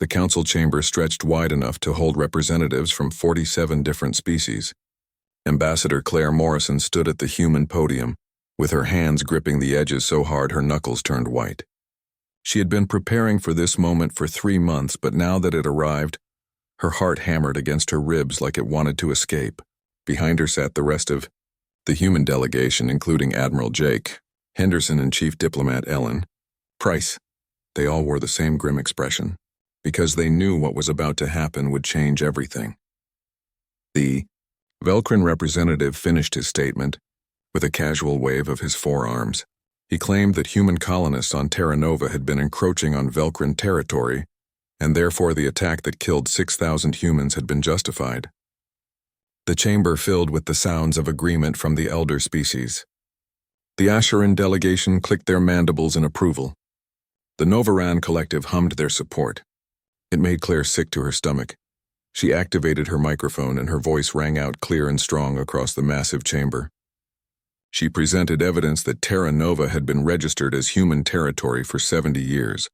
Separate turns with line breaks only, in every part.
The council chamber stretched wide enough to hold representatives from 47 different species. Ambassador Claire Morrison stood at the human podium, with her hands gripping the edges so hard her knuckles turned white. She had been preparing for this moment for 3 months, but now that it arrived, her heart hammered against her ribs like it wanted to escape. Behind her sat the rest of the human delegation, including Admiral Jake, Henderson, and Chief Diplomat Ellen Price. They all wore the same grim expression, because they knew what was about to happen would change everything. The Velcrin representative finished his statement with a casual wave of his forearms. He claimed that human colonists on Terra Nova had been encroaching on Velcrin territory, and therefore the attack that killed 6,000 humans had been justified. The chamber filled with the sounds of agreement from the elder species. The Asheran delegation clicked their mandibles in approval. The Novaran collective hummed their support. It made Claire sick to her stomach. She activated her microphone and her voice rang out clear and strong across the massive chamber. She presented evidence that Terra Nova had been registered as human territory for 70 years,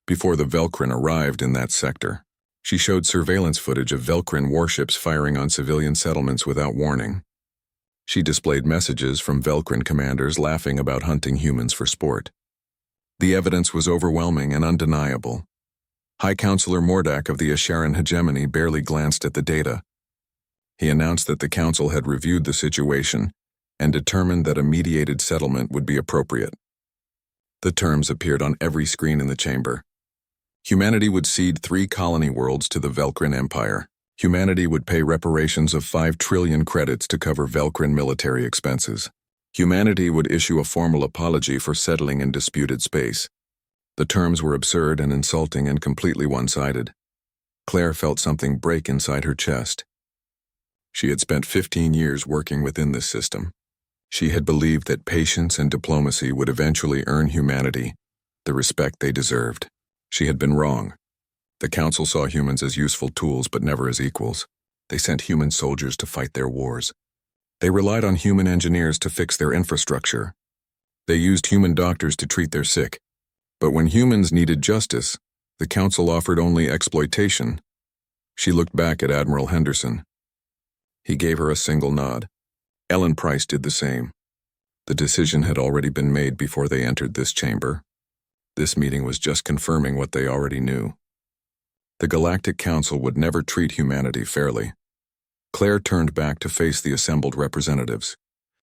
before the Velcrin arrived in that sector. She showed surveillance footage of Velcrin warships firing on civilian settlements without warning. She displayed messages from Velcrin commanders laughing about hunting humans for sport. The evidence was overwhelming and undeniable. High Counselor Mordak of the Asheran hegemony barely glanced at the data. He announced that the council had reviewed the situation and determined that a mediated settlement would be appropriate. The terms appeared on every screen in the chamber. Humanity would cede 3 colony worlds to the Velcrin Empire. Humanity would pay reparations of 5 trillion credits to cover Velcrin military expenses. Humanity would issue a formal apology for settling in disputed space. The terms were absurd and insulting and completely one-sided. Claire felt something break inside her chest. She had spent 15 years working within this system. She had believed that patience and diplomacy would eventually earn humanity the respect they deserved. She had been wrong. The council saw humans as useful tools but never as equals. They sent human soldiers to fight their wars. They relied on human engineers to fix their infrastructure. They used human doctors to treat their sick. But when humans needed justice, the council offered only exploitation. She looked back at Admiral Henderson. He gave her a single nod. Ellen Price did the same. The decision had already been made before they entered this chamber. This meeting was just confirming what they already knew. The Galactic Council would never treat humanity fairly. Claire turned back to face the assembled representatives.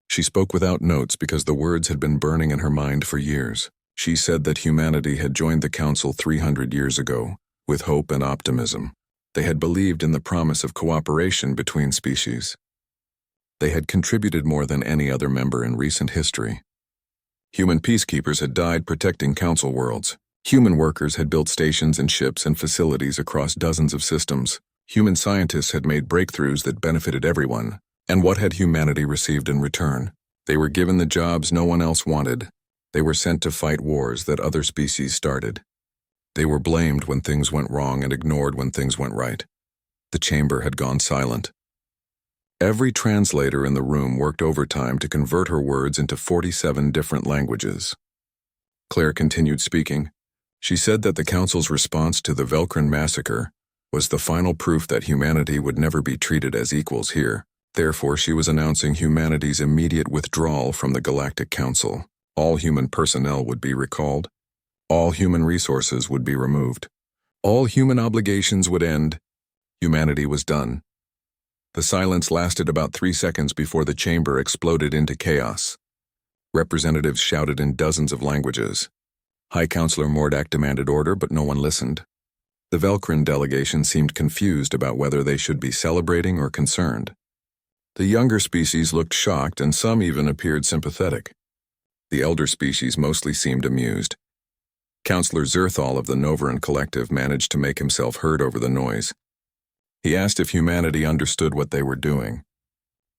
She spoke without notes because the words had been burning in her mind for years. She said that humanity had joined the Council 300 years ago, with hope and optimism. They had believed in the promise of cooperation between species. They had contributed more than any other member in recent history. Human peacekeepers had died protecting Council worlds. Human workers had built stations and ships and facilities across dozens of systems. Human scientists had made breakthroughs that benefited everyone. And what had humanity received in return? They were given the jobs no one else wanted. They were sent to fight wars that other species started. They were blamed when things went wrong and ignored when things went right. The chamber had gone silent. Every translator in the room worked overtime to convert her words into 47 different languages. Claire continued speaking. She said that the Council's response to the Velcrin massacre was the final proof that humanity would never be treated as equals here. Therefore, she was announcing humanity's immediate withdrawal from the Galactic Council. All human personnel would be recalled. All human resources would be removed. All human obligations would end. Humanity was done. The silence lasted about 3 seconds before the chamber exploded into chaos. Representatives shouted in dozens of languages. High Counselor Mordak demanded order, but no one listened. The Velcrin delegation seemed confused about whether they should be celebrating or concerned. The younger species looked shocked, and some even appeared sympathetic. The elder species mostly seemed amused. Counselor Zerthal of the Novaran Collective managed to make himself heard over the noise. He asked if humanity understood what they were doing.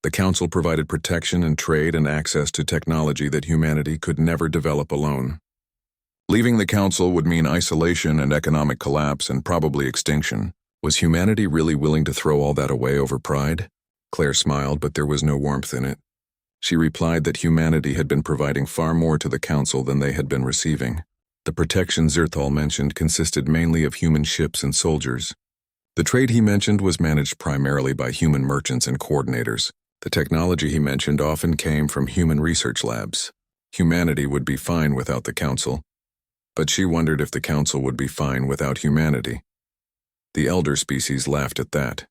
The Council provided protection and trade and access to technology that humanity could never develop alone. Leaving the Council would mean isolation and economic collapse and probably extinction. Was humanity really willing to throw all that away over pride? Claire smiled, but there was no warmth in it. She replied that humanity had been providing far more to the Council than they had been receiving. The protection Zerthal mentioned consisted mainly of human ships and soldiers. The trade he mentioned was managed primarily by human merchants and coordinators. The technology he mentioned often came from human research labs. Humanity would be fine without the Council, but she wondered if the Council would be fine without humanity. The elder species laughed at that.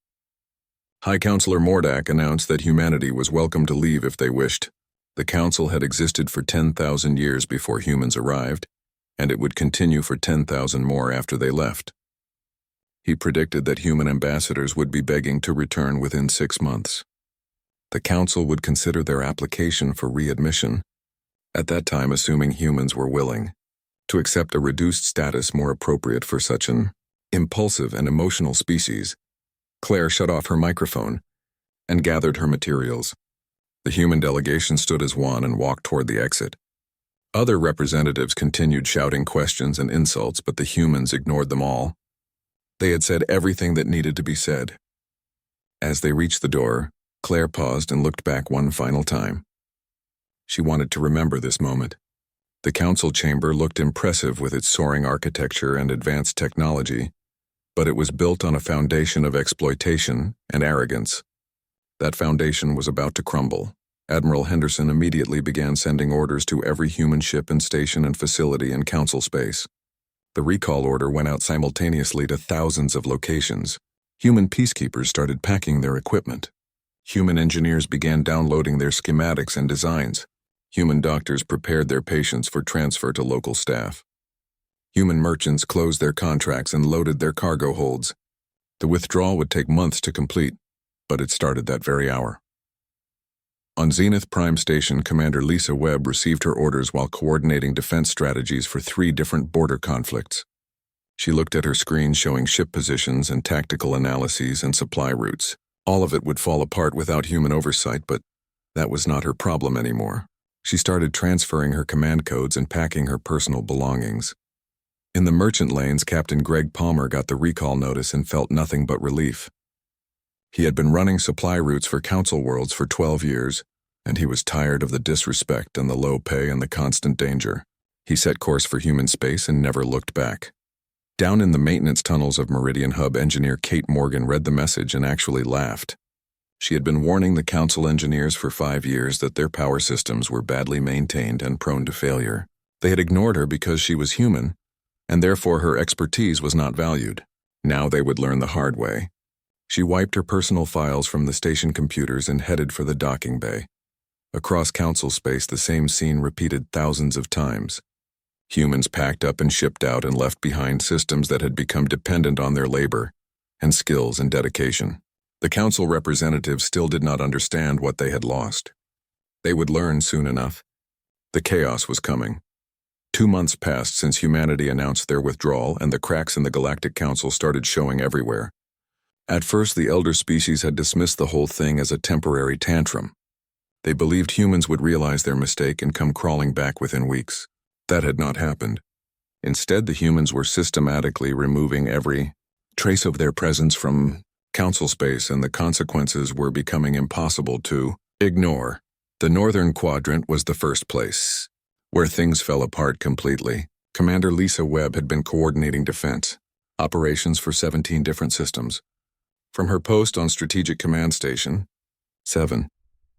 High Counselor Mordak announced that humanity was welcome to leave if they wished. The Council had existed for 10,000 years before humans arrived, and it would continue for 10,000 more after they left. He predicted that human ambassadors would be begging to return within 6 months. The Council would consider their application for readmission, at that time assuming humans were willing to accept a reduced status more appropriate for such an impulsive and emotional species. Claire shut off her microphone and gathered her materials. The human delegation stood as one and walked toward the exit. Other representatives continued shouting questions and insults, but the humans ignored them all. They had said everything that needed to be said. As they reached the door, Claire paused and looked back one final time. She wanted to remember this moment. The council chamber looked impressive with its soaring architecture and advanced technology, but it was built on a foundation of exploitation and arrogance. That foundation was about to crumble. Admiral Henderson immediately began sending orders to every human ship and station and facility in council space. The recall order went out simultaneously to thousands of locations. Human peacekeepers started packing their equipment. Human engineers began downloading their schematics and designs. Human doctors prepared their patients for transfer to local staff. Human merchants closed their contracts and loaded their cargo holds. The withdrawal would take months to complete, but it started that very hour. On Zenith Prime Station, Commander Lisa Webb received her orders while coordinating defense strategies for 3 different border conflicts. She looked at her screen showing ship positions and tactical analyses and supply routes. All of it would fall apart without human oversight, but that was not her problem anymore. She started transferring her command codes and packing her personal belongings. In the merchant lanes, Captain Greg Palmer got the recall notice and felt nothing but relief. He had been running supply routes for Council Worlds for 12 years, and he was tired of the disrespect and the low pay and the constant danger. He set course for human space and never looked back. Down in the maintenance tunnels of Meridian Hub, engineer Kate Morgan read the message and actually laughed. She had been warning the Council engineers for 5 years that their power systems were badly maintained and prone to failure. They had ignored her because she was human, and therefore her expertise was not valued. Now they would learn the hard way. She wiped her personal files from the station computers and headed for the docking bay. Across Council space, the same scene repeated thousands of times. Humans packed up and shipped out and left behind systems that had become dependent on their labor and skills and dedication. The Council representatives still did not understand what they had lost. They would learn soon enough. The chaos was coming. 2 months passed since humanity announced their withdrawal, and the cracks in the Galactic Council started showing everywhere. At first, the elder species had dismissed the whole thing as a temporary tantrum. They believed humans would realize their mistake and come crawling back within weeks. That had not happened. Instead, the humans were systematically removing every trace of their presence from Council space, and the consequences were becoming impossible to ignore. The northern quadrant was the first place where things fell apart completely. Commander Lisa Webb had been coordinating defense operations for 17 different systems. From her post on Strategic Command Station 7,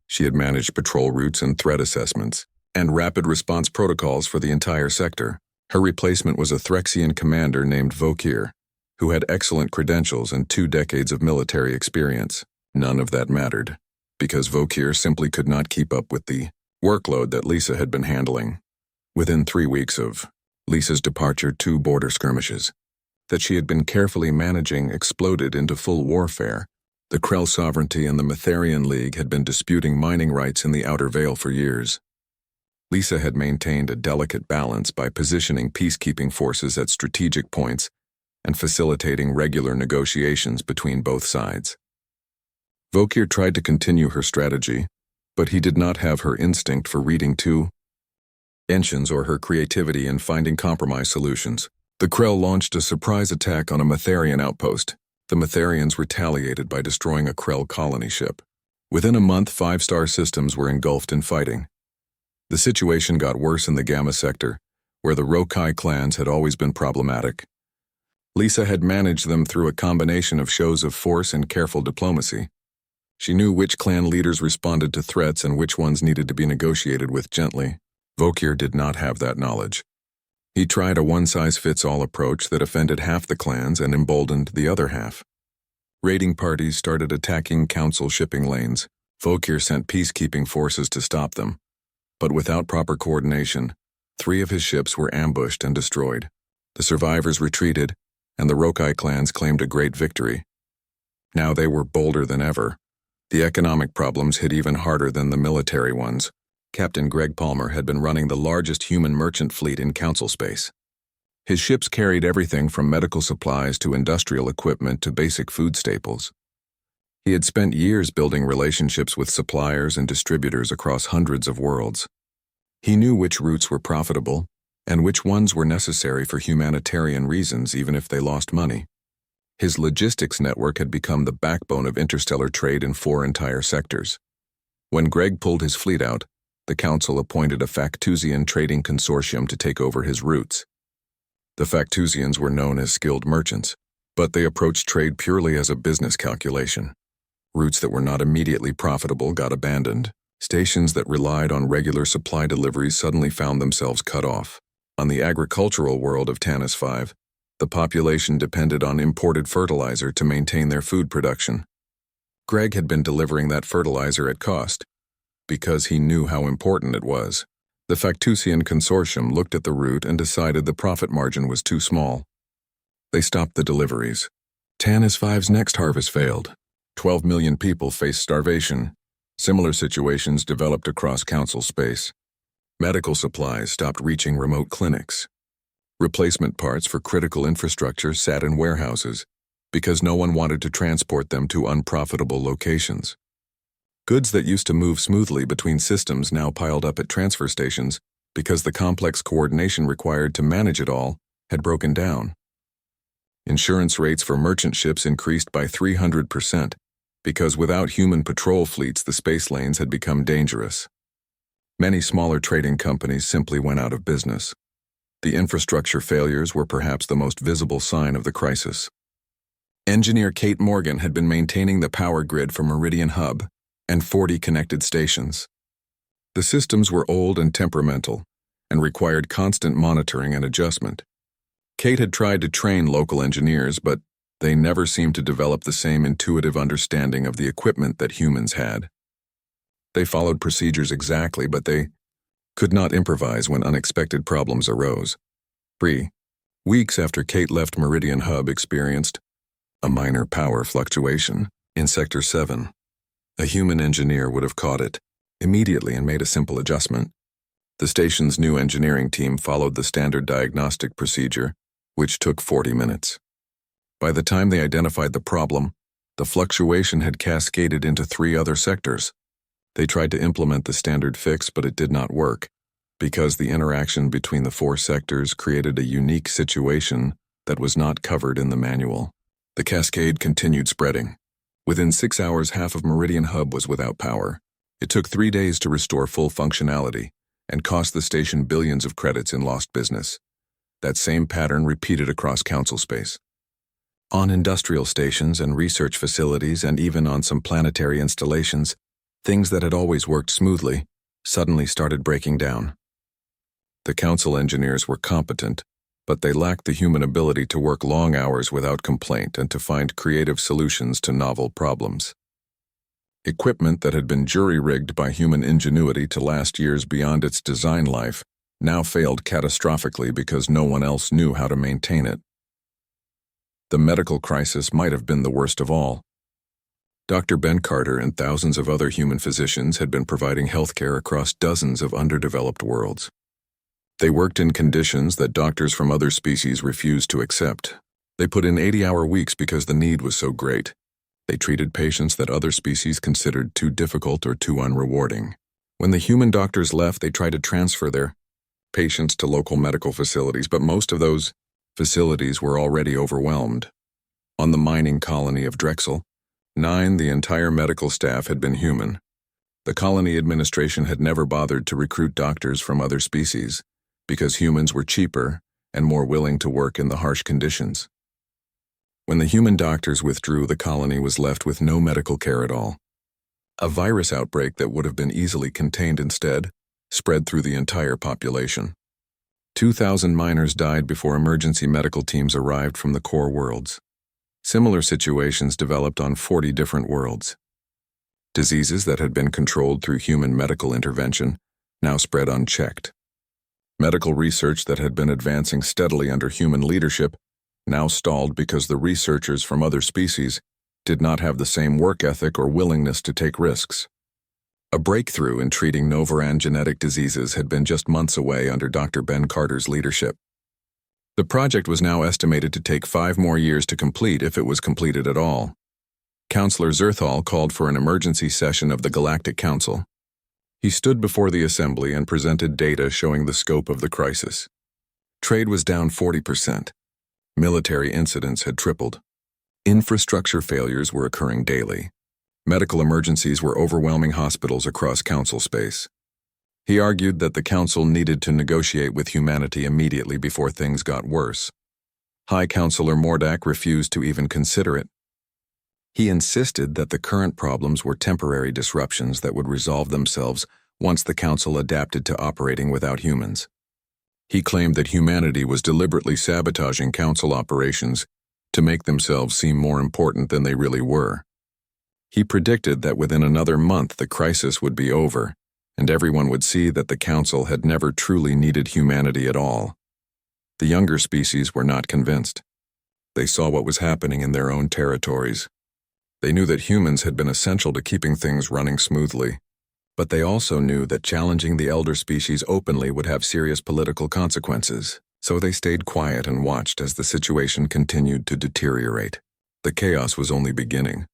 she had managed patrol routes and threat assessments and rapid response protocols for the entire sector. Her replacement was a Threxian commander named Vokir, who had excellent credentials and 2 decades of military experience. None of that mattered, because Vokir simply could not keep up with the workload that Lisa had been handling. Within 3 weeks of Lisa's departure, 2 border skirmishes that she had been carefully managing exploded into full warfare. The Krell Sovereignty and the Metharian League had been disputing mining rights in the Outer Veil for years. Lisa had maintained a delicate balance by positioning peacekeeping forces at strategic points and facilitating regular negotiations between both sides. Vokir tried to continue her strategy, but he did not have her instinct for reading two engines or her creativity in finding compromise solutions. The Krell launched a surprise attack on a Metharian outpost. The Metharians retaliated by destroying a Krell colony ship. Within a month, 5-star systems were engulfed in fighting. The situation got worse in the Gamma sector, where the Rokai clans had always been problematic. Lisa had managed them through a combination of shows of force and careful diplomacy. She knew which clan leaders responded to threats and which ones needed to be negotiated with gently. Vokir did not have that knowledge. He tried a one-size-fits-all approach that offended half the clans and emboldened the other half. Raiding parties started attacking council shipping lanes. Vokir sent peacekeeping forces to stop them. But without proper coordination, 3 of his ships were ambushed and destroyed. The survivors retreated, and the Rokai clans claimed a great victory. Now they were bolder than ever. The economic problems hit even harder than the military ones. Captain Greg Palmer had been running the largest human merchant fleet in council space. His ships carried everything from medical supplies to industrial equipment to basic food staples. He had spent years building relationships with suppliers and distributors across hundreds of worlds. He knew which routes were profitable and which ones were necessary for humanitarian reasons even if they lost money. His logistics network had become the backbone of interstellar trade in 4 entire sectors. When Greg pulled his fleet out, the council appointed a Factusian trading consortium to take over his routes. The Factusians were known as skilled merchants, but they approached trade purely as a business calculation. Routes that were not immediately profitable got abandoned. Stations that relied on regular supply deliveries suddenly found themselves cut off. On the agricultural world of Tanis 5, the population depended on imported fertilizer to maintain their food production. Greg had been delivering that fertilizer at cost, because he knew how important it was. The Factusian consortium looked at the route and decided the profit margin was too small. They stopped the deliveries. Tanis 5's next harvest failed. 12 million people faced starvation. Similar situations developed across council space. Medical supplies stopped reaching remote clinics. Replacement parts for critical infrastructure sat in warehouses because no one wanted to transport them to unprofitable locations. Goods that used to move smoothly between systems now piled up at transfer stations because the complex coordination required to manage it all had broken down. Insurance rates for merchant ships increased by 300% because without human patrol fleets the space lanes had become dangerous. Many smaller trading companies simply went out of business. The infrastructure failures were perhaps the most visible sign of the crisis. Engineer Kate Morgan had been maintaining the power grid for Meridian Hub and 40 connected stations. The systems were old and temperamental and required constant monitoring and adjustment. Kate had tried to train local engineers, but they never seemed to develop the same intuitive understanding of the equipment that humans had. They followed procedures exactly, but they could not improvise when unexpected problems arose. 3 weeks after Kate left Meridian Hub experienced a minor power fluctuation in Sector 7. A human engineer would have caught it immediately and made a simple adjustment. The station's new engineering team followed the standard diagnostic procedure, which took 40 minutes. By the time they identified the problem, the fluctuation had cascaded into 3 other sectors. They tried to implement the standard fix, but it did not work, because the interaction between the 4 sectors created a unique situation that was not covered in the manual. The cascade continued spreading. Within 6 hours, half of Meridian Hub was without power. It took 3 days to restore full functionality and cost the station billions of credits in lost business. That same pattern repeated across council space. On industrial stations and research facilities and even on some planetary installations, things that had always worked smoothly suddenly started breaking down. The council engineers were competent, but they lacked the human ability to work long hours without complaint and to find creative solutions to novel problems. Equipment that had been jury-rigged by human ingenuity to last years beyond its design life now failed catastrophically because no one else knew how to maintain it. The medical crisis might have been the worst of all. Dr. Ben Carter and thousands of other human physicians had been providing healthcare across dozens of underdeveloped worlds. They worked in conditions that doctors from other species refused to accept. They put in 80-hour weeks because the need was so great. They treated patients that other species considered too difficult or too unrewarding. When the human doctors left, they tried to transfer their patients to local medical facilities, but most of those facilities were already overwhelmed. On the mining colony of Drexel, 9, the entire medical staff had been human. The colony administration had never bothered to recruit doctors from other species. because humans were cheaper and more willing to work in the harsh conditions. When the human doctors withdrew, the colony was left with no medical care at all. A virus outbreak that would have been easily contained instead spread through the entire population. 2,000 miners died before emergency medical teams arrived from the core worlds. Similar situations developed on 40 different worlds. Diseases that had been controlled through human medical intervention now spread unchecked. Medical research that had been advancing steadily under human leadership now stalled because the researchers from other species did not have the same work ethic or willingness to take risks. A breakthrough in treating Novaran genetic diseases had been just months away under Dr. Ben Carter's leadership. The project was now estimated to take 5 more years to complete if it was completed at all. Counselor Zerthal called for an emergency session of the Galactic Council. He stood before the assembly and presented data showing the scope of the crisis. Trade was down 40%. Military incidents had tripled. Infrastructure failures were occurring daily. Medical emergencies were overwhelming hospitals across council space. He argued that the council needed to negotiate with humanity immediately before things got worse. High Counselor Mordak refused to even consider it. He insisted that the current problems were temporary disruptions that would resolve themselves once the council adapted to operating without humans. He claimed that humanity was deliberately sabotaging council operations to make themselves seem more important than they really were. He predicted that within another month the crisis would be over, and everyone would see that the council had never truly needed humanity at all. The younger species were not convinced. They saw what was happening in their own territories. They knew that humans had been essential to keeping things running smoothly, but they also knew that challenging the elder species openly would have serious political consequences, so they stayed quiet and watched as the situation continued to deteriorate. The chaos was only beginning.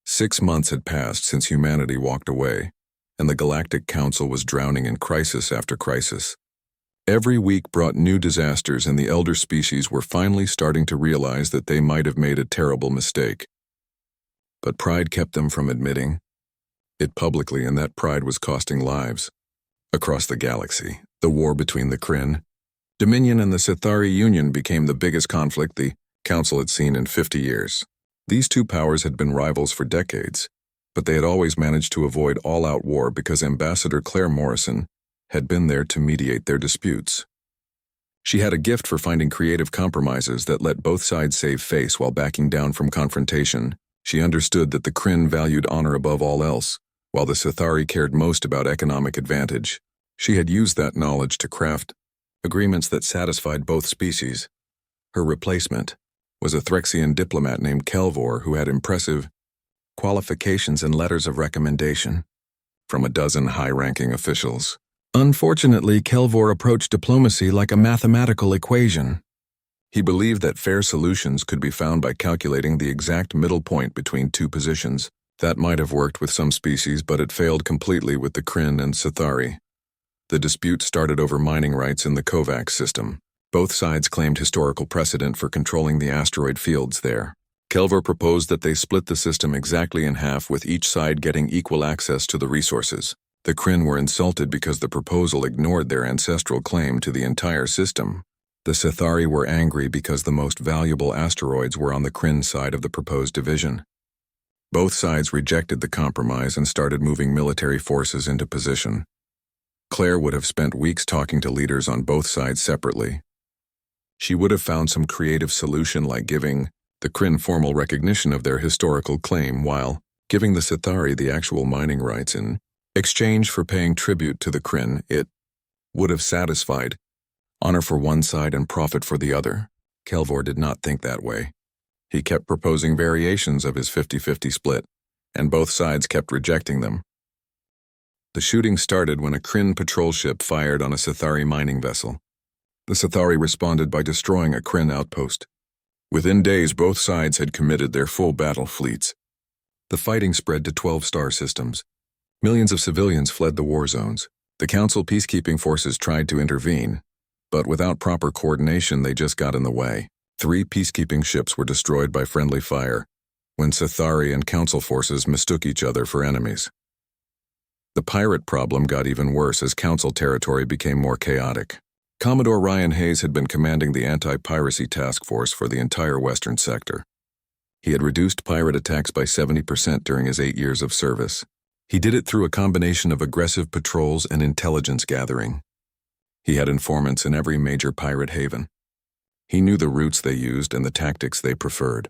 6 months had passed since humanity walked away, and the Galactic Council was drowning in crisis after crisis. Every week brought new disasters, and the elder species were finally starting to realize that they might have made a terrible mistake. But pride kept them from admitting it publicly, and that pride was costing lives. Across the galaxy, the war between the Kryn, Dominion and the Sithari Union became the biggest conflict the Council had seen in 50 years. These two powers had been rivals for decades, but they had always managed to avoid all-out war because Ambassador Claire Morrison had been there to mediate their disputes. She had a gift for finding creative compromises that let both sides save face while backing down from confrontation. She understood that the Kryn valued honor above all else, while the Sithari cared most about economic advantage. She had used that knowledge to craft agreements that satisfied both species. Her replacement was a Threxian diplomat named Kelvor who had impressive qualifications and letters of recommendation from a dozen high-ranking officials. Unfortunately, Kelvor approached diplomacy like a mathematical equation. He believed that fair solutions could be found by calculating the exact middle point between two positions. That might have worked with some species, but it failed completely with the Kryn and Sithari. The dispute started over mining rights in the Kovacs system. Both sides claimed historical precedent for controlling the asteroid fields there. Kelvor proposed that they split the system exactly in half, with each side getting equal access to the resources. The Kryn were insulted because the proposal ignored their ancestral claim to the entire system. The Sithari were angry because the most valuable asteroids were on the Kryn side of the proposed division. Both sides rejected the compromise and started moving military forces into position. Claire would have spent weeks talking to leaders on both sides separately. She would have found some creative solution, like giving the Kryn formal recognition of their historical claim while giving the Sithari the actual mining rights in exchange for paying tribute to the Kryn. It would have satisfied honor for one side and profit for the other. Kelvor did not think that way. He kept proposing variations of his 50-50 split, and both sides kept rejecting them. The shooting started when a Kryn patrol ship fired on a Sithari mining vessel. The Sithari responded by destroying a Kryn outpost. Within days, both sides had committed their full battle fleets. The fighting spread to 12 star systems. Millions of civilians fled the war zones. The Council peacekeeping forces tried to intervene, but without proper coordination they just got in the way. 3 peacekeeping ships were destroyed by friendly fire when Sithari and Council forces mistook each other for enemies. The pirate problem got even worse as Council territory became more chaotic. Commodore Ryan Hayes had been commanding the anti-piracy task force for the entire western sector. He had reduced pirate attacks by 70% during his 8 years of service. He did it through a combination of aggressive patrols and intelligence gathering. He had informants in every major pirate haven. He knew the routes they used and the tactics they preferred.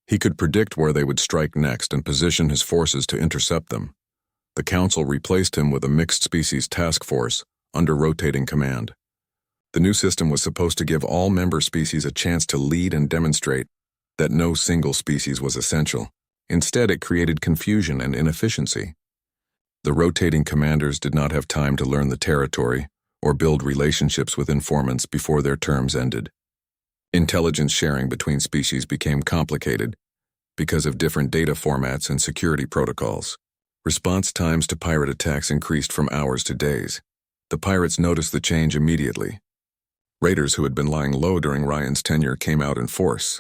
He could predict where they would strike next and position his forces to intercept them. The Council replaced him with a mixed-species task force under rotating command. The new system was supposed to give all member species a chance to lead and demonstrate that no single species was essential. Instead, it created confusion and inefficiency. The rotating commanders did not have time to learn the territory or build relationships with informants before their terms ended. Intelligence sharing between species became complicated because of different data formats and security protocols. Response times to pirate attacks increased from hours to days. The pirates noticed the change immediately. Raiders who had been lying low during Ryan's tenure came out in force.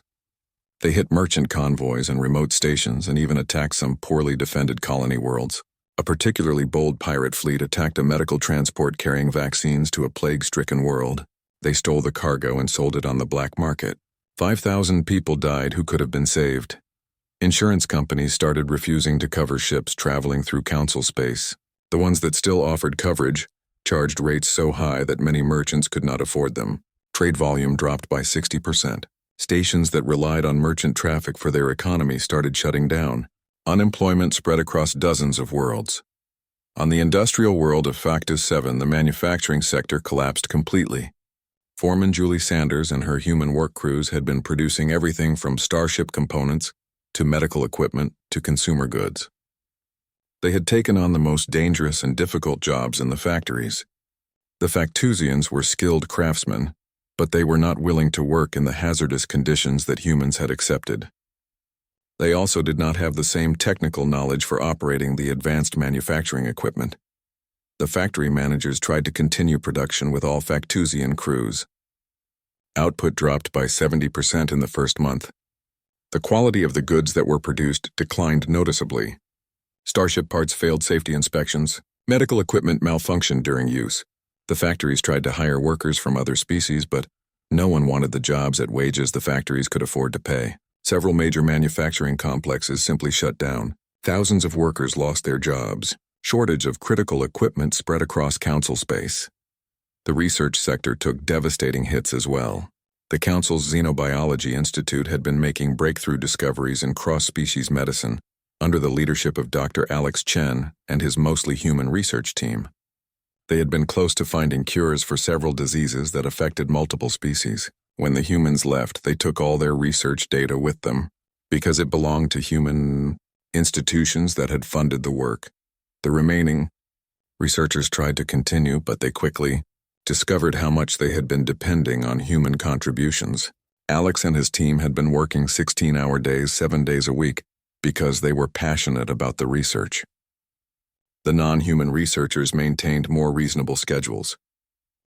They hit merchant convoys and remote stations and even attacked some poorly defended colony worlds. A particularly bold pirate fleet attacked a medical transport carrying vaccines to a plague-stricken world. They stole the cargo and sold it on the black market. 5,000 people died who could have been saved. Insurance companies started refusing to cover ships traveling through Council space. The ones that still offered coverage charged rates so high that many merchants could not afford them. Trade volume dropped by 60%. Stations that relied on merchant traffic for their economy started shutting down. Unemployment spread across dozens of worlds. On the industrial world of Factus 7, the manufacturing sector collapsed completely. Foreman Julie Sanders and her human work crews had been producing everything from starship components to medical equipment to consumer goods. They had taken on the most dangerous and difficult jobs in the factories. The Factusians were skilled craftsmen, but they were not willing to work in the hazardous conditions that humans had accepted. They also did not have the same technical knowledge for operating the advanced manufacturing equipment. The factory managers tried to continue production with all Factusian crews. Output dropped by 70% in the first month. The quality of the goods that were produced declined noticeably. Starship parts failed safety inspections. Medical equipment malfunctioned during use. The factories tried to hire workers from other species, but no one wanted the jobs at wages the factories could afford to pay. Several major manufacturing complexes simply shut down. Thousands of workers lost their jobs. Shortage of critical equipment spread across Council space. The research sector took devastating hits as well. The Council's Xenobiology Institute had been making breakthrough discoveries in cross-species medicine under the leadership of Dr. Alex Chen and his mostly human research team. They had been close to finding cures for several diseases that affected multiple species. When the humans left, they took all their research data with them, because it belonged to human institutions that had funded the work. The remaining researchers tried to continue, but they quickly discovered how much they had been depending on human contributions. Alex and his team had been working 16-hour days, 7 days a week, because they were passionate about the research. The non-human researchers maintained more reasonable schedules.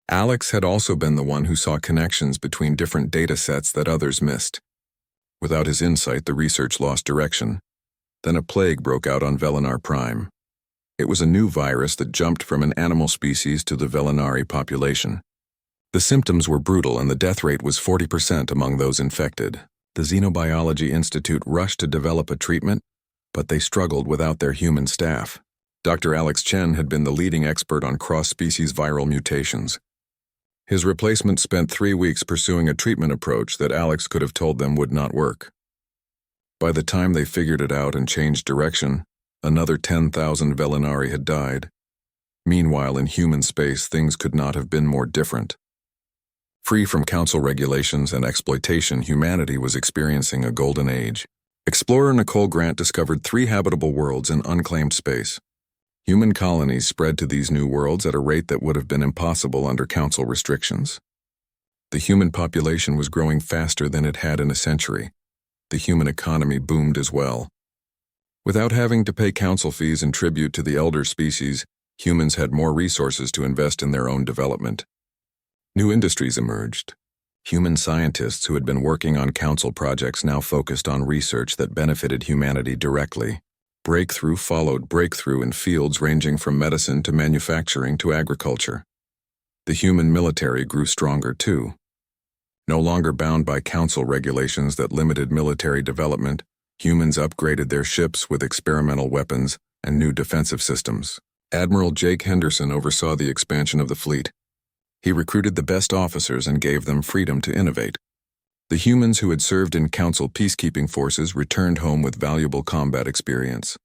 Alex had also been the one who saw connections between different data sets that others missed. Without his insight, the research lost direction. Then a plague broke out on Velinar Prime. It was a new virus that jumped from an animal species to the Velinari population. The symptoms were brutal and the death rate was 40% among those infected. The Xenobiology Institute rushed to develop a treatment, but they struggled without their human staff. Dr. Alex Chen had been the leading expert on cross-species viral mutations. His replacement spent 3 weeks pursuing a treatment approach that Alex could have told them would not work. By the time they figured it out and changed direction, another 10,000 Velinari had died. Meanwhile, in human space, things could not have been more different. Free from Council regulations and exploitation, humanity was experiencing a golden age. Explorer Nicole Grant discovered 3 habitable worlds in unclaimed space. Human colonies spread to these new worlds at a rate that would have been impossible under Council restrictions. The human population was growing faster than it had in a century. The human economy boomed as well. Without having to pay Council fees and tribute to the elder species, humans had more resources to invest in their own development. New industries emerged. Human scientists who had been working on Council projects now focused on research that benefited humanity directly. Breakthrough followed breakthrough in fields ranging from medicine to manufacturing to agriculture. The human military grew stronger too. No longer bound by council regulations that limited military development, humans upgraded their ships with experimental weapons and new defensive systems. Admiral Jake Henderson oversaw the expansion of the fleet. He recruited the best officers and gave them freedom to innovate. The humans who had served in council peacekeeping forces returned home with valuable combat experience.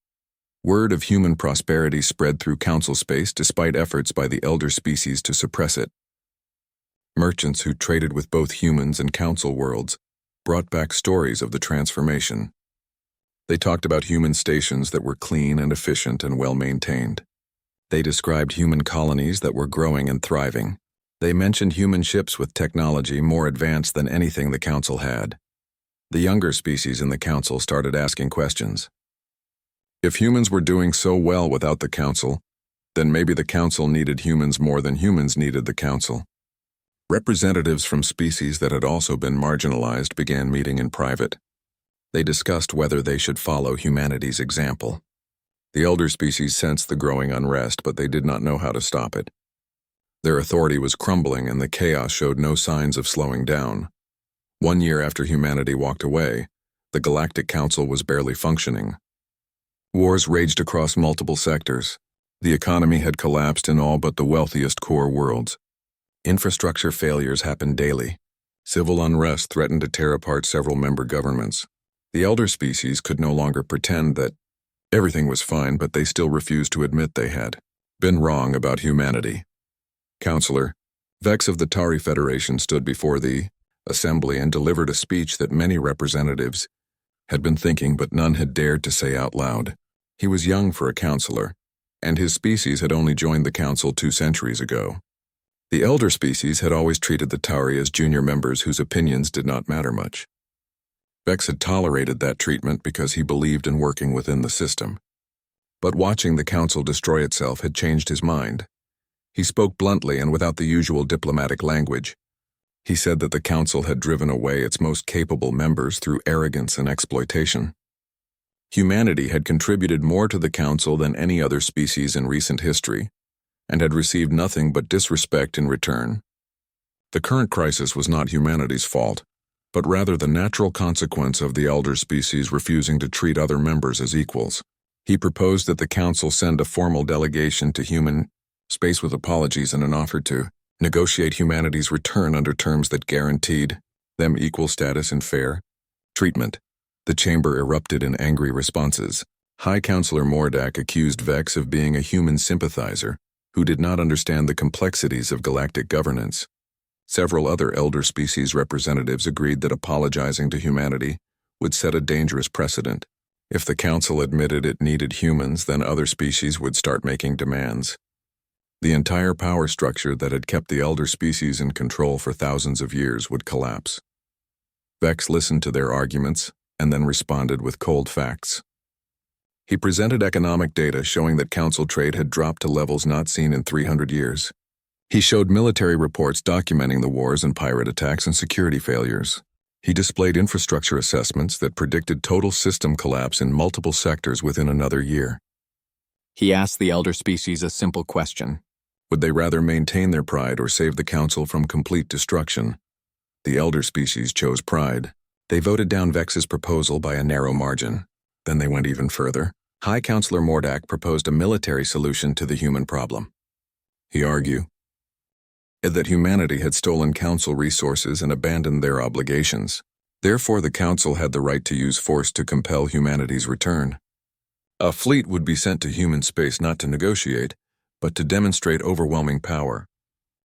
Word of human prosperity spread through council space despite efforts by the elder species to suppress it. Merchants who traded with both humans and council worlds brought back stories of the transformation. They talked about human stations that were clean and efficient and well-maintained. They described human colonies that were growing and thriving. They mentioned human ships with technology more advanced than anything the council had. The younger species in the council started asking questions. If humans were doing so well without the council, then maybe the council needed humans more than humans needed the council. Representatives from species that had also been marginalized began meeting in private. They discussed whether they should follow humanity's example. The elder species sensed the growing unrest, but they did not know how to stop it. Their authority was crumbling, and the chaos showed no signs of slowing down. 1 year after humanity walked away, the Galactic Council was barely functioning. Wars raged across multiple sectors. The economy had collapsed in all but the wealthiest core worlds. Infrastructure failures happened daily. Civil unrest threatened to tear apart several member governments. The elder species could no longer pretend that everything was fine, but they still refused to admit they had been wrong about humanity. Counselor Vex of the Tari Federation stood before the assembly and delivered a speech that many representatives had been thinking but none had dared to say out loud. He was young for a counselor, and his species had only joined the council 2 centuries ago. The elder species had always treated the Tari as junior members whose opinions did not matter much. Vex had tolerated that treatment because he believed in working within the system. But watching the council destroy itself had changed his mind. He spoke bluntly and without the usual diplomatic language. He said that the council had driven away its most capable members through arrogance and exploitation. Humanity had contributed more to the council than any other species in recent history, and had received nothing but disrespect in return. The current crisis was not humanity's fault, but rather the natural consequence of the elder species refusing to treat other members as equals. He proposed that the council send a formal delegation to human space with apologies and an offer to negotiate humanity's return under terms that guaranteed them equal status and fair treatment. The chamber erupted in angry responses. High Counselor Mordak accused Vex of being a human sympathizer who did not understand the complexities of galactic governance. Several other elder species representatives agreed that apologizing to humanity would set a dangerous precedent. If the council admitted it needed humans, then other species would start making demands. The entire power structure that had kept the elder species in control for thousands of years would collapse. Vex listened to their arguments and then responded with cold facts. He presented economic data showing that council trade had dropped to levels not seen in 300 years. He showed military reports documenting the wars and pirate attacks and security failures. He displayed infrastructure assessments that predicted total system collapse in multiple sectors within another year. He asked the elder species a simple question. Would they rather maintain their pride or save the council from complete destruction? The elder species chose pride. They voted down Vex's proposal by a narrow margin. Then they went even further. High Counselor Mordak proposed a military solution to the human problem. He argued that humanity had stolen council resources and abandoned their obligations. Therefore, the council had the right to use force to compel humanity's return. A fleet would be sent to human space not to negotiate, but to demonstrate overwhelming power.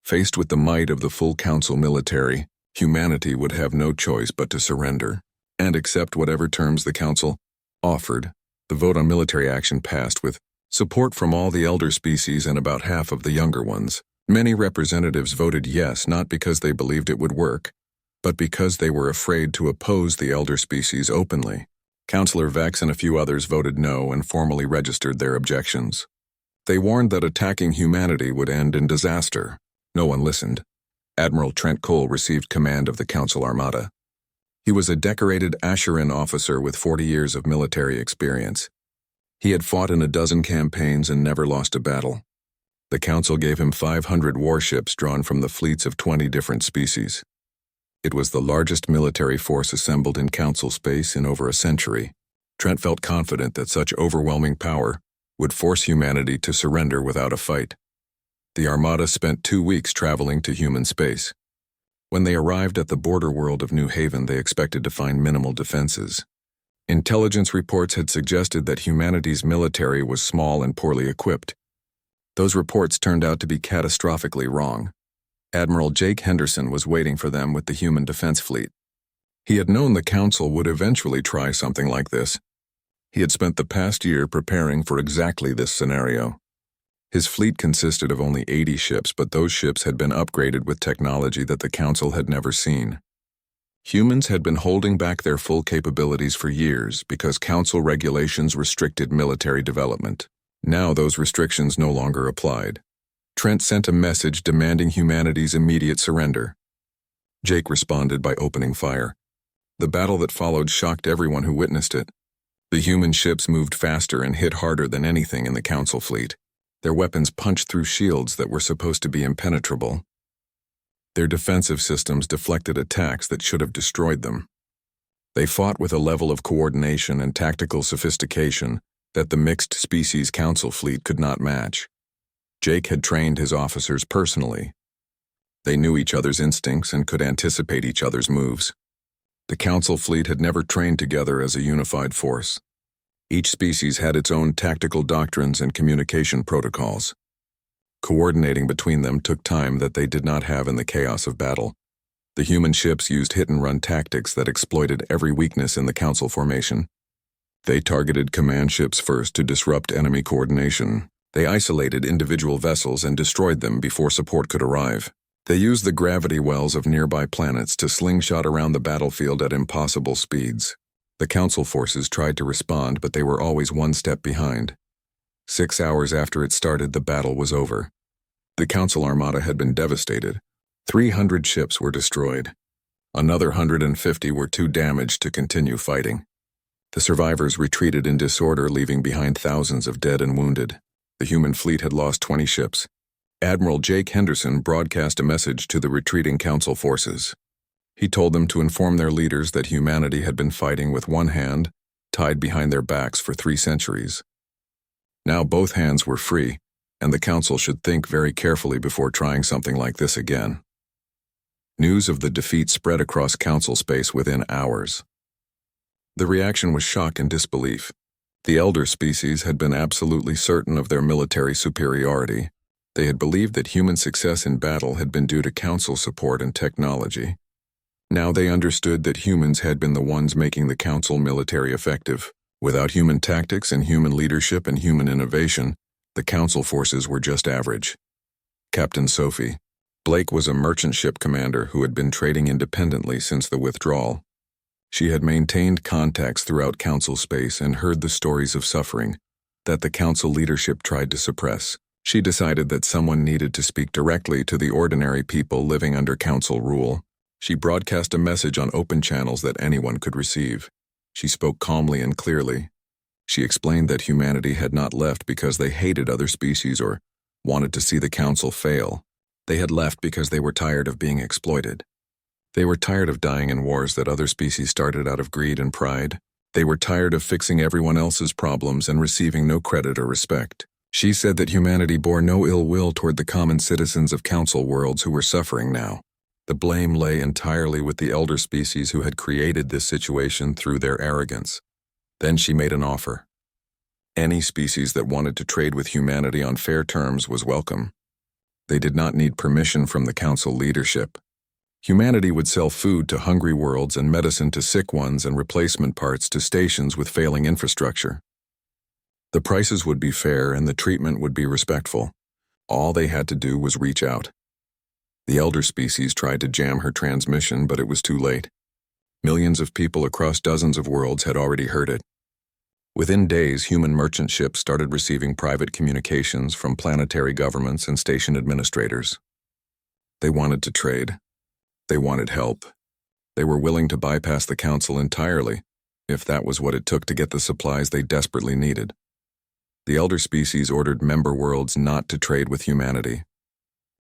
Faced with the might of the full council military, humanity would have no choice but to surrender and accept whatever terms the council offered. The vote on military action passed with support from all the elder species and about half of the younger ones. Many representatives voted yes, not because they believed it would work, but because they were afraid to oppose the elder species openly. Counselor Vex and a few others voted no and formally registered their objections. They warned that attacking humanity would end in disaster. No one listened. Admiral Trent Cole received command of the Council Armada. He was a decorated Asherin officer with 40 years of military experience. He had fought in a dozen campaigns and never lost a battle. The Council gave him 500 warships drawn from the fleets of 20 different species. It was the largest military force assembled in Council space in over a century. Trent felt confident that such overwhelming power would force humanity to surrender without a fight. The Armada spent 2 weeks traveling to human space. When they arrived at the border world of New Haven, they expected to find minimal defenses. Intelligence reports had suggested that humanity's military was small and poorly equipped. Those reports turned out to be catastrophically wrong. Admiral Jake Henderson was waiting for them with the human defense fleet. He had known the Council would eventually try something like this. He had spent the past year preparing for exactly this scenario. His fleet consisted of only 80 ships, but those ships had been upgraded with technology that the Council had never seen. Humans had been holding back their full capabilities for years because Council regulations restricted military development. Now those restrictions no longer applied. Trent sent a message demanding humanity's immediate surrender. Jake responded by opening fire. The battle that followed shocked everyone who witnessed it. The human ships moved faster and hit harder than anything in the Council fleet. Their weapons punched through shields that were supposed to be impenetrable. Their defensive systems deflected attacks that should have destroyed them. They fought with a level of coordination and tactical sophistication that the mixed species Council fleet could not match. Jake had trained his officers personally. They knew each other's instincts and could anticipate each other's moves. The Council fleet had never trained together as a unified force. Each species had its own tactical doctrines and communication protocols. Coordinating between them took time that they did not have in the chaos of battle. The human ships used hit-and-run tactics that exploited every weakness in the Council formation. They targeted command ships first to disrupt enemy coordination. They isolated individual vessels and destroyed them before support could arrive. They used the gravity wells of nearby planets to slingshot around the battlefield at impossible speeds. The Council forces tried to respond, but they were always one step behind. 6 hours after it started, the battle was over. The Council Armada had been devastated. 300 ships were destroyed. Another 150 were too damaged to continue fighting. The survivors retreated in disorder, leaving behind thousands of dead and wounded. The human fleet had lost 20 ships. Admiral Jake Henderson broadcast a message to the retreating Council forces. He told them to inform their leaders that humanity had been fighting with one hand tied behind their backs for 3 centuries. Now both hands were free, and the Council should think very carefully before trying something like this again. News of the defeat spread across Council space within hours. The reaction was shock and disbelief. The elder species had been absolutely certain of their military superiority. They had believed that human success in battle had been due to Council support and technology. Now they understood that humans had been the ones making the Council military effective. Without human tactics and human leadership and human innovation, the Council forces were just average. Captain Sophie. Blake was a merchant ship commander who had been trading independently since the withdrawal. She had maintained contacts throughout Council space and heard the stories of suffering that the Council leadership tried to suppress. She decided that someone needed to speak directly to the ordinary people living under Council rule. She broadcast a message on open channels that anyone could receive. She spoke calmly and clearly. She explained that humanity had not left because they hated other species or wanted to see the Council fail. They had left because they were tired of being exploited. They were tired of dying in wars that other species started out of greed and pride. They were tired of fixing everyone else's problems and receiving no credit or respect. She said that humanity bore no ill will toward the common citizens of Council worlds who were suffering now. The blame lay entirely with the elder species who had created this situation through their arrogance. Then she made an offer. Any species that wanted to trade with humanity on fair terms was welcome. They did not need permission from the Council leadership. Humanity would sell food to hungry worlds and medicine to sick ones and replacement parts to stations with failing infrastructure. The prices would be fair and the treatment would be respectful. All they had to do was reach out. The elder species tried to jam her transmission, but it was too late. Millions of people across dozens of worlds had already heard it. Within days, human merchant ships started receiving private communications from planetary governments and station administrators. They wanted to trade. They wanted help. They were willing to bypass the Council entirely, if that was what it took to get the supplies they desperately needed. The elder species ordered member worlds not to trade with humanity.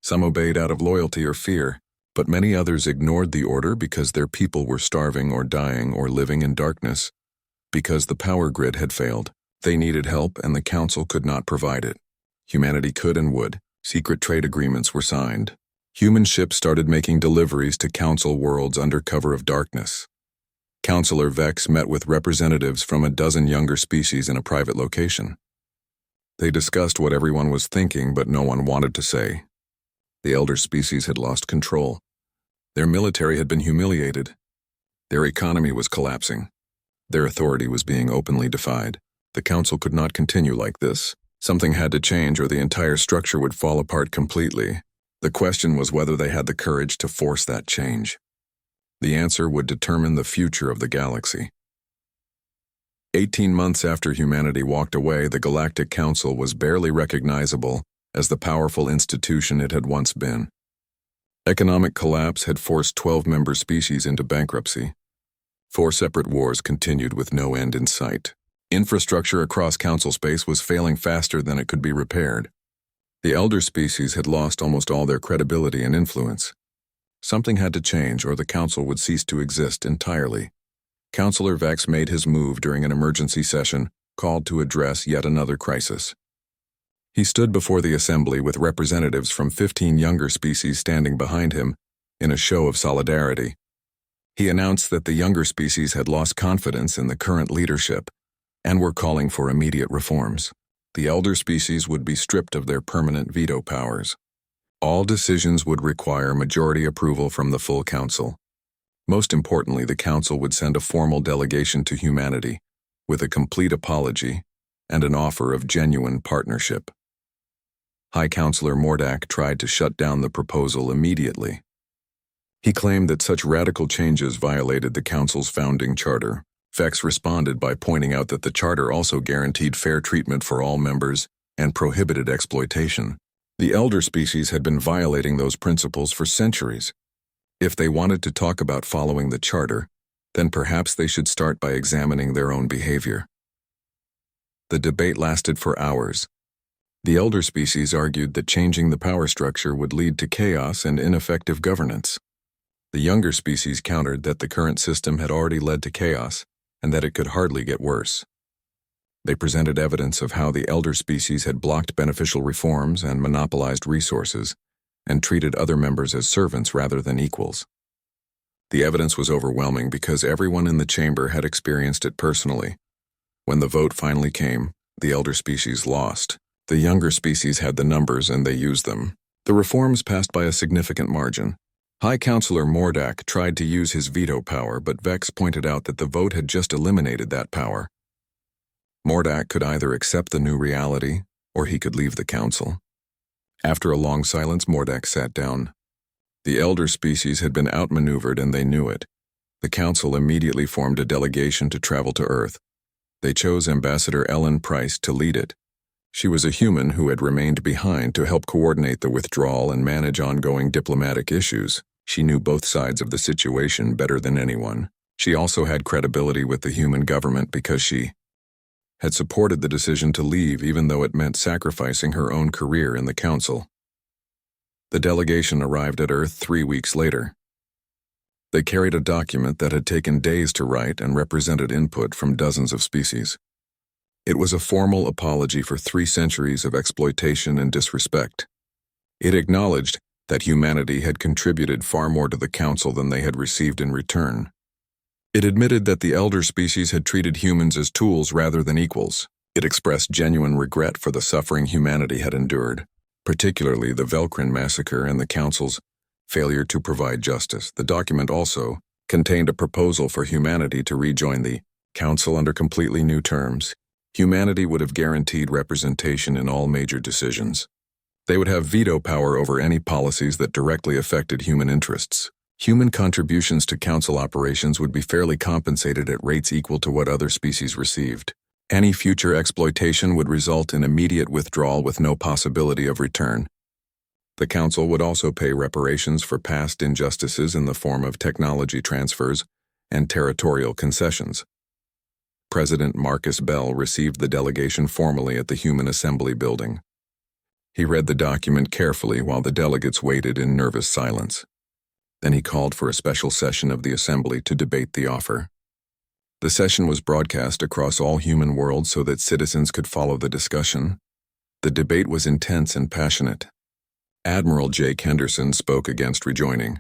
Some obeyed out of loyalty or fear, but many others ignored the order because their people were starving or dying or living in darkness. Because the power grid had failed, they needed help and the council could not provide it. Humanity could and would. Secret trade agreements were signed. Human ships started making deliveries to council worlds under cover of darkness. Counselor Vex met with representatives from a dozen younger species in a private location. They discussed what everyone was thinking, but no one wanted to say. The elder species had lost control. Their military had been humiliated. Their economy was collapsing. Their authority was being openly defied. The council could not continue like this. Something had to change or the entire structure would fall apart completely. The question was whether they had the courage to force that change. The answer would determine the future of the galaxy. 18 months after humanity walked away, the Galactic Council was barely recognizable as the powerful institution it had once been. Economic collapse had forced 12 member species into bankruptcy. 4 separate wars continued with no end in sight. Infrastructure across council space was failing faster than it could be repaired. The elder species had lost almost all their credibility and influence. Something had to change or the council would cease to exist entirely. Counselor Vex made his move during an emergency session called to address yet another crisis. He stood before the assembly with representatives from 15 younger species standing behind him in a show of solidarity. He announced that the younger species had lost confidence in the current leadership and were calling for immediate reforms. The elder species would be stripped of their permanent veto powers. All decisions would require majority approval from the full council. Most importantly, the council would send a formal delegation to humanity with a complete apology and an offer of genuine partnership. High Counselor Mordak tried to shut down the proposal immediately. He claimed that such radical changes violated the council's founding charter. Vex responded by pointing out that the charter also guaranteed fair treatment for all members and prohibited exploitation. The elder species had been violating those principles for centuries. If they wanted to talk about following the charter, then perhaps they should start by examining their own behavior. The debate lasted for hours. The elder species argued that changing the power structure would lead to chaos and ineffective governance. The younger species countered that the current system had already led to chaos and that it could hardly get worse. They presented evidence of how the elder species had blocked beneficial reforms and monopolized resources, and treated other members as servants rather than equals. The evidence was overwhelming because everyone in the chamber had experienced it personally. When the vote finally came, the elder species lost. The younger species had the numbers and they used them. The reforms passed by a significant margin. High Counselor Mordak tried to use his veto power, but Vex pointed out that the vote had just eliminated that power. Mordak could either accept the new reality, or he could leave the council. After a long silence, Mordak sat down. The elder species had been outmaneuvered and they knew it. The council immediately formed a delegation to travel to Earth. They chose Ambassador Ellen Price to lead it. She was a human who had remained behind to help coordinate the withdrawal and manage ongoing diplomatic issues. She knew both sides of the situation better than anyone. She also had credibility with the human government because she had supported the decision to leave even though it meant sacrificing her own career in the council. The delegation arrived at Earth 3 weeks later. They carried a document that had taken days to write and represented input from dozens of species. It was a formal apology for 3 centuries of exploitation and disrespect. It acknowledged that humanity had contributed far more to the council than they had received in return. It admitted that the elder species had treated humans as tools rather than equals. It expressed genuine regret for the suffering humanity had endured, particularly the Velcrin massacre and the council's failure to provide justice. The document also contained a proposal for humanity to rejoin the council under completely new terms. Humanity would have guaranteed representation in all major decisions. They would have veto power over any policies that directly affected human interests. Human contributions to council operations would be fairly compensated at rates equal to what other species received. Any future exploitation would result in immediate withdrawal with no possibility of return. The council would also pay reparations for past injustices in the form of technology transfers and territorial concessions. President Marcus Bell received the delegation formally at the Human Assembly Building. He read the document carefully while the delegates waited in nervous silence. Then he called for a special session of the Assembly to debate the offer. The session was broadcast across all human worlds so that citizens could follow the discussion. The debate was intense and passionate. Admiral Jake Henderson spoke against rejoining.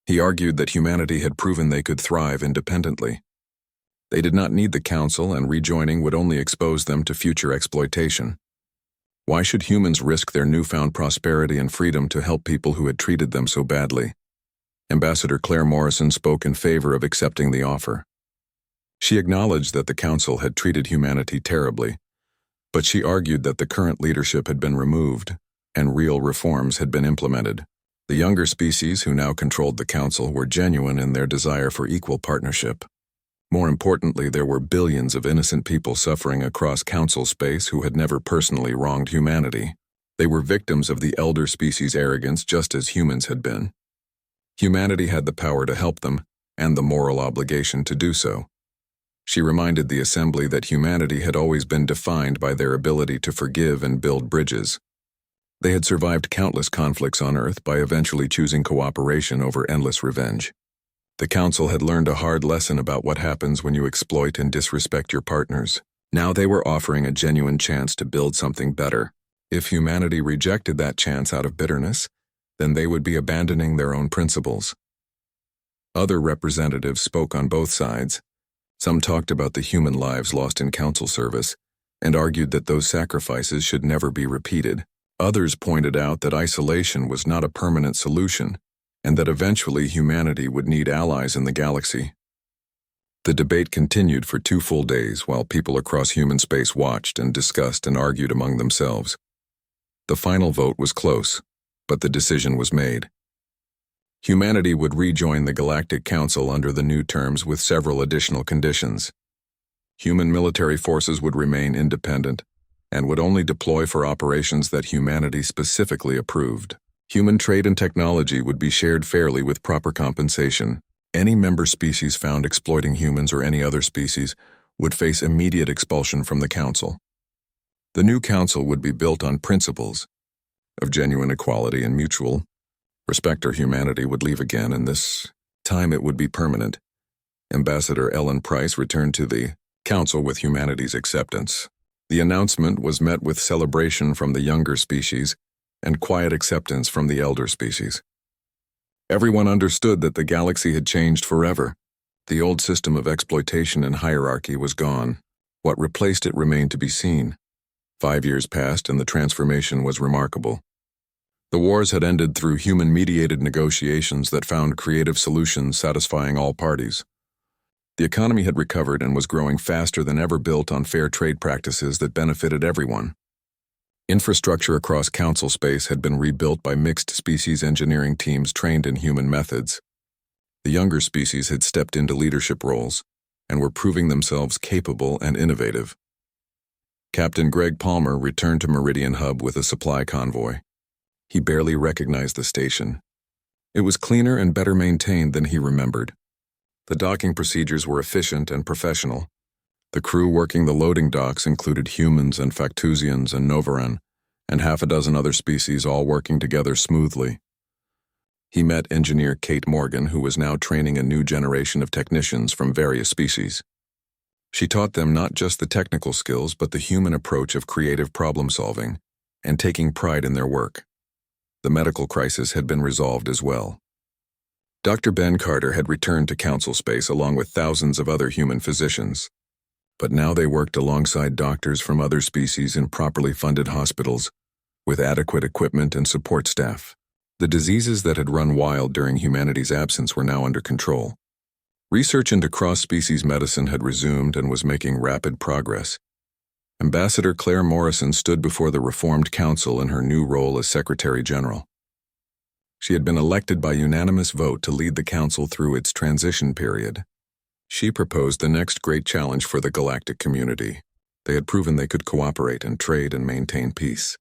He argued that humanity had proven they could thrive independently. They did not need the Council, and rejoining would only expose them to future exploitation. Why should humans risk their newfound prosperity and freedom to help people who had treated them so badly? Ambassador Claire Morrison spoke in favor of accepting the offer. She acknowledged that the Council had treated humanity terribly, but she argued that the current leadership had been removed and real reforms had been implemented. The younger species who now controlled the Council were genuine in their desire for equal partnership. More importantly, there were billions of innocent people suffering across Council space who had never personally wronged humanity. They were victims of the elder species' arrogance just as humans had been. Humanity had the power to help them, and the moral obligation to do so. She reminded the Assembly that humanity had always been defined by their ability to forgive and build bridges. They had survived countless conflicts on Earth by eventually choosing cooperation over endless revenge. The Council had learned a hard lesson about what happens when you exploit and disrespect your partners. Now they were offering a genuine chance to build something better. If humanity rejected that chance out of bitterness, then they would be abandoning their own principles. Other representatives spoke on both sides. Some talked about the human lives lost in Council service and argued that those sacrifices should never be repeated. Others pointed out that isolation was not a permanent solution and that eventually humanity would need allies in the galaxy. The debate continued for 2 full days while people across human space watched and discussed and argued among themselves. The final vote was close, but the decision was made. Humanity would rejoin the Galactic Council under the new terms with several additional conditions. Human military forces would remain independent and would only deploy for operations that humanity specifically approved. Human trade and technology would be shared fairly with proper compensation. Any member species found exploiting humans or any other species would face immediate expulsion from the Council. The new Council would be built on principles of genuine equality and mutual respect, or humanity would leave again, and this time it would be permanent. Ambassador Ellen Price returned to the Council with humanity's acceptance. The announcement was met with celebration from the younger species and quiet acceptance from the elder species. Everyone understood that the galaxy had changed forever. The old system of exploitation and hierarchy was gone. What replaced it remained to be seen. 5 years passed and the transformation was remarkable. The wars had ended through human-mediated negotiations that found creative solutions satisfying all parties. The economy had recovered and was growing faster than ever, built on fair trade practices that benefited everyone. Infrastructure across Council space had been rebuilt by mixed-species engineering teams trained in human methods. The younger species had stepped into leadership roles and were proving themselves capable and innovative. Captain Greg Palmer returned to Meridian Hub with a supply convoy. He barely recognized the station. It was cleaner and better maintained than he remembered. The docking procedures were efficient and professional. The crew working the loading docks included humans and Factusians and Novaran, and half a dozen other species, all working together smoothly. He met engineer Kate Morgan, who was now training a new generation of technicians from various species. She taught them not just the technical skills, but the human approach of creative problem-solving and taking pride in their work. The medical crisis had been resolved as well. Dr. Ben Carter had returned to Council space along with thousands of other human physicians. But now they worked alongside doctors from other species in properly funded hospitals, with adequate equipment and support staff. The diseases that had run wild during humanity's absence were now under control. Research into cross-species medicine had resumed and was making rapid progress. Ambassador Claire Morrison stood before the reformed Council in her new role as Secretary General. She had been elected by unanimous vote to lead the Council through its transition period. She proposed the next great challenge for the galactic community. They had proven they could cooperate and trade and maintain peace.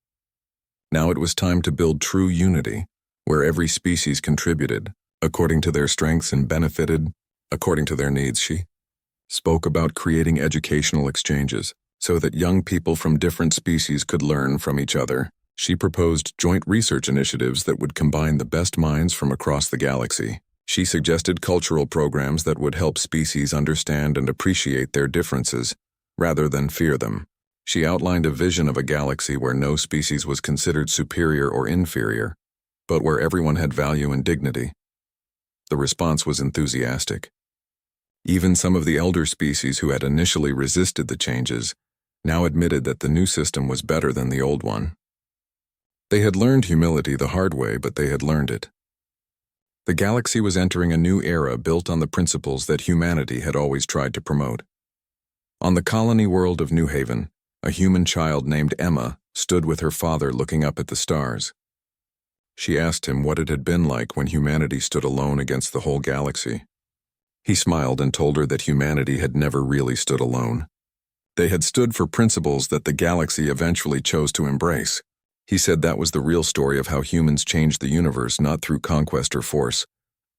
Now it was time to build true unity, where every species contributed, according to their strengths, and benefited, according to their needs, she spoke about creating educational exchanges so that young people from different species could learn from each other. She proposed joint research initiatives that would combine the best minds from across the galaxy. She suggested cultural programs that would help species understand and appreciate their differences, rather than fear them. She outlined a vision of a galaxy where no species was considered superior or inferior, but where everyone had value and dignity. The response was enthusiastic. Even some of the elder species who had initially resisted the changes now admitted that the new system was better than the old one. They had learned humility the hard way, but they had learned it. The galaxy was entering a new era built on the principles that humanity had always tried to promote. On the colony world of New Haven, a human child named Emma stood with her father looking up at the stars. She asked him what it had been like when humanity stood alone against the whole galaxy. He smiled and told her that humanity had never really stood alone. They had stood for principles that the galaxy eventually chose to embrace. He said that was the real story of how humans changed the universe, not through conquest or force,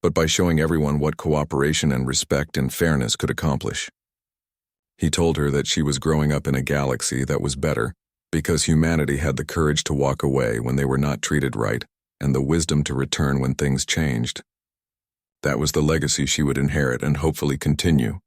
but by showing everyone what cooperation and respect and fairness could accomplish. He told her that she was growing up in a galaxy that was better because humanity had the courage to walk away when they were not treated right and the wisdom to return when things changed. That was the legacy she would inherit and hopefully continue,